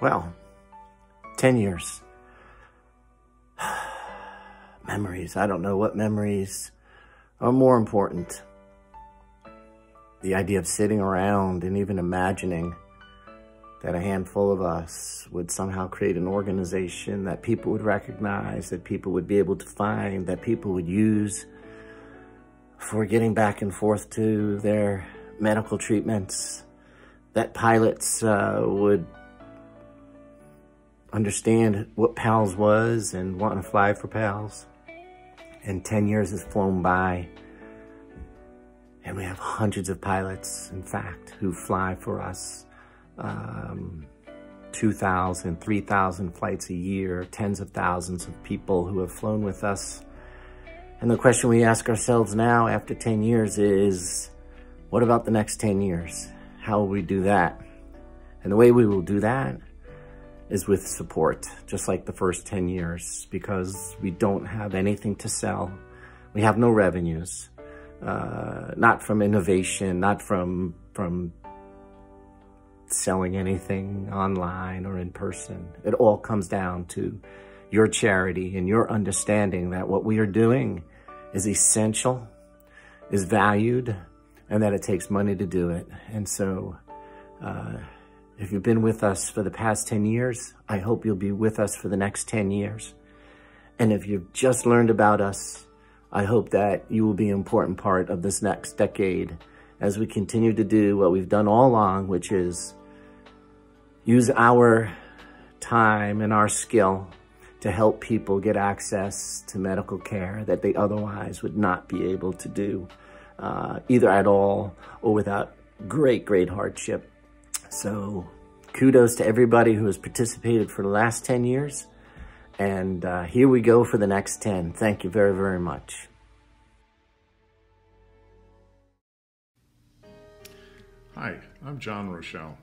Well, 10 years. Memories. I don't know what memories are more important. The idea of sitting around and even imagining that a handful of us would somehow create an organization that people would recognize, that people would be able to find, that people would use for getting back and forth to their medical treatments, that pilots would understand what PALS was and want to fly for PALS. And 10 years has flown by, and we have hundreds of pilots, in fact, who fly for us. 2,000, 3,000 flights a year, tens of thousands of people who have flown with us. And the question we ask ourselves now after 10 years is, what about the next 10 years? How will we do that? And the way we will do that is with support, just like the first 10 years, because we don't have anything to sell. We have no revenues, not from innovation, not from selling anything online or in person. It all comes down to your charity and your understanding that what we are doing is essential, is valued, and that it takes money to do it. And so if you've been with us for the past 10 years, I hope you'll be with us for the next 10 years. And if you've just learned about us, I hope that you will be an important part of this next decade as we continue to do what we've done all along, which is use our time and our skill to help people get access to medical care that they otherwise would not be able to do, either at all or without great hardship. So kudos to everybody who has participated for the last 10 years. And here we go for the next 10. Thank you very much. Hi, I'm John Rochelle.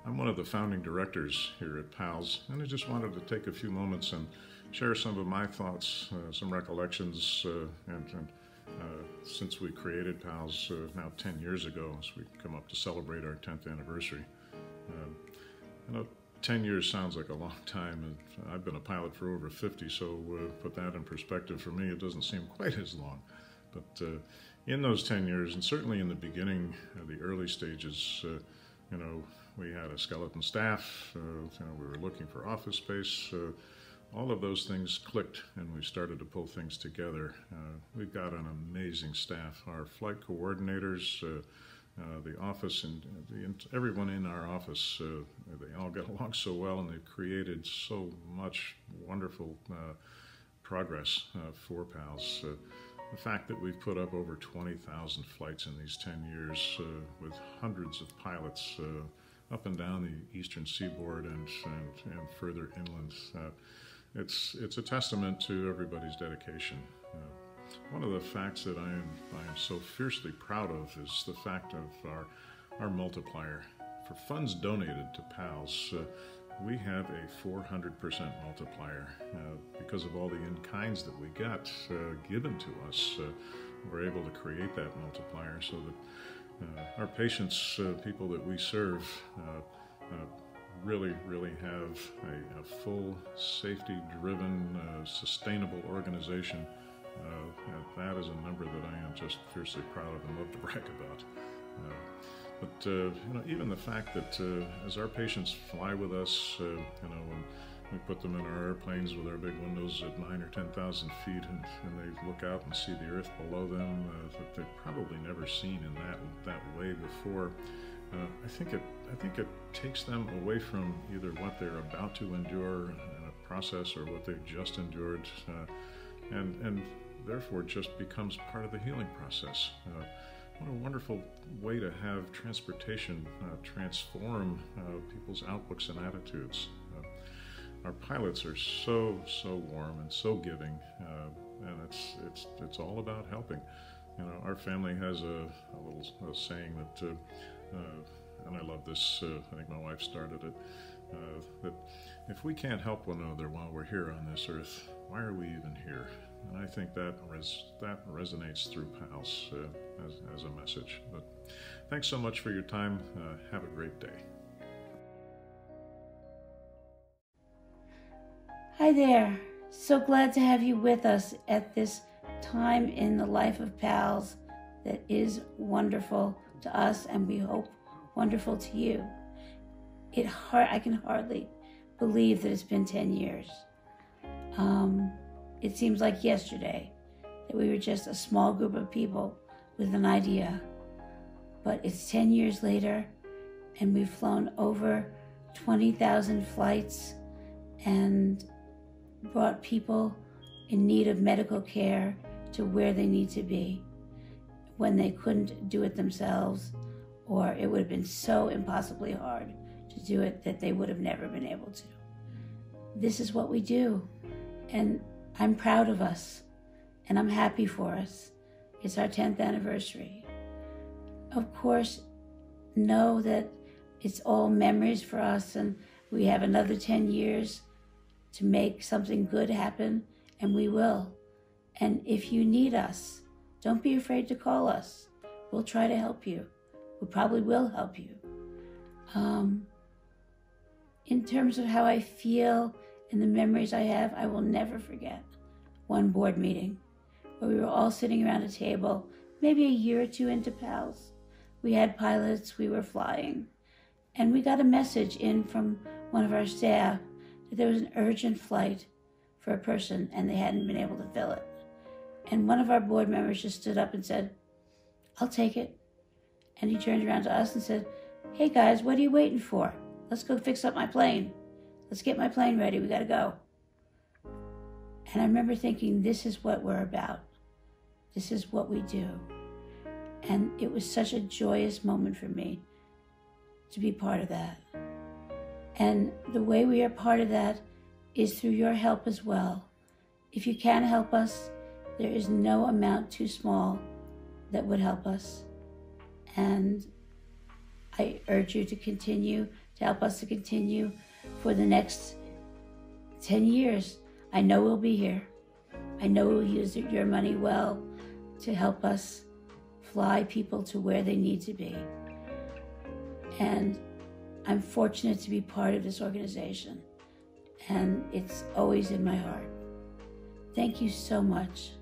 I'm one of the founding directors here at PALS, and I just wanted to take a few moments and share some of my thoughts, some recollections, since we created PALS now 10 years ago, as we come up to celebrate our 10th anniversary. I know 10 years sounds like a long time, and I've been a pilot for over 50, so put that in perspective, for me it doesn't seem quite as long. But in those 10 years, and certainly in the beginning, the early stages, we had a skeleton staff, we were looking for office space. All of those things clicked, and we started to pull things together. We've got an amazing staff. Our flight coordinators, the office, and everyone in our office, they all get along so well, and they've created so much wonderful progress for PALS. The fact that we've put up over 20,000 flights in these 10 years with hundreds of pilots up and down the eastern seaboard and further inland, it's a testament to everybody's dedication. One of the facts that I am so fiercely proud of is the fact of our multiplier. For funds donated to PALS, we have a 400% multiplier. Because of all the in-kinds that we got given to us, we're able to create that multiplier so that our patients, people that we serve, really have a full, safety-driven, sustainable organization. That is a number that I am just fiercely proud of and love to brag about. But even the fact that as our patients fly with us, when we put them in our airplanes with our big windows at 9,000 or 10,000 feet, and they look out and see the earth below them that they've probably never seen in that way before. I think it takes them away from either what they're about to endure in a process or what they've just endured, and therefore just becomes part of the healing process. What a wonderful way to have transportation transform people's outlooks and attitudes. Our pilots are so warm and so giving, and it's all about helping. Our family has a little saying that, and I love this. I think my wife started it. That if we can't help one another while we're here on this earth, why are we even here? And I think that resonates through PALS as a message. But thanks so much for your time. Have a great day. Hi there. So glad to have you with us at this time in the life of PALS that is wonderful to us, and we hope wonderful to you. I can hardly believe that it's been 10 years. It seems like yesterday that we were just a small group of people with an idea. But it's 10 years later, and we've flown over 20,000 flights and brought people in need of medical care to where they need to be when they couldn't do it themselves, or it would have been so impossibly hard to do it that they would have never been able to. This is what we do, and I'm proud of us, and I'm happy for us. It's our 10th anniversary. Of course, know that it's all memories for us, and we have another 10 years to make something good happen, and we will. And if you need us, don't be afraid to call us. We'll try to help you. We probably will help you. In terms of how I feel and the memories I have, I will never forget one board meeting where we were all sitting around a table, maybe a year or two into PALS. We had pilots, we were flying, and we got a message in from one of our staff that there was an urgent flight for a person and they hadn't been able to fill it. And one of our board members just stood up and said, "I'll take it." And he turned around to us and said, "Hey guys, what are you waiting for? Let's go fix up my plane. Let's get my plane ready, we gotta go." And I remember thinking, this is what we're about. This is what we do. And it was such a joyous moment for me to be part of that. And the way we are part of that is through your help as well. If you can help us, there is no amount too small that would help us. And I urge you to continue, to help us to continue for the next 10 years. I know we'll be here. I know we'll use your money well to help us fly people to where they need to be. And I'm fortunate to be part of this organization, and it's always in my heart. Thank you so much.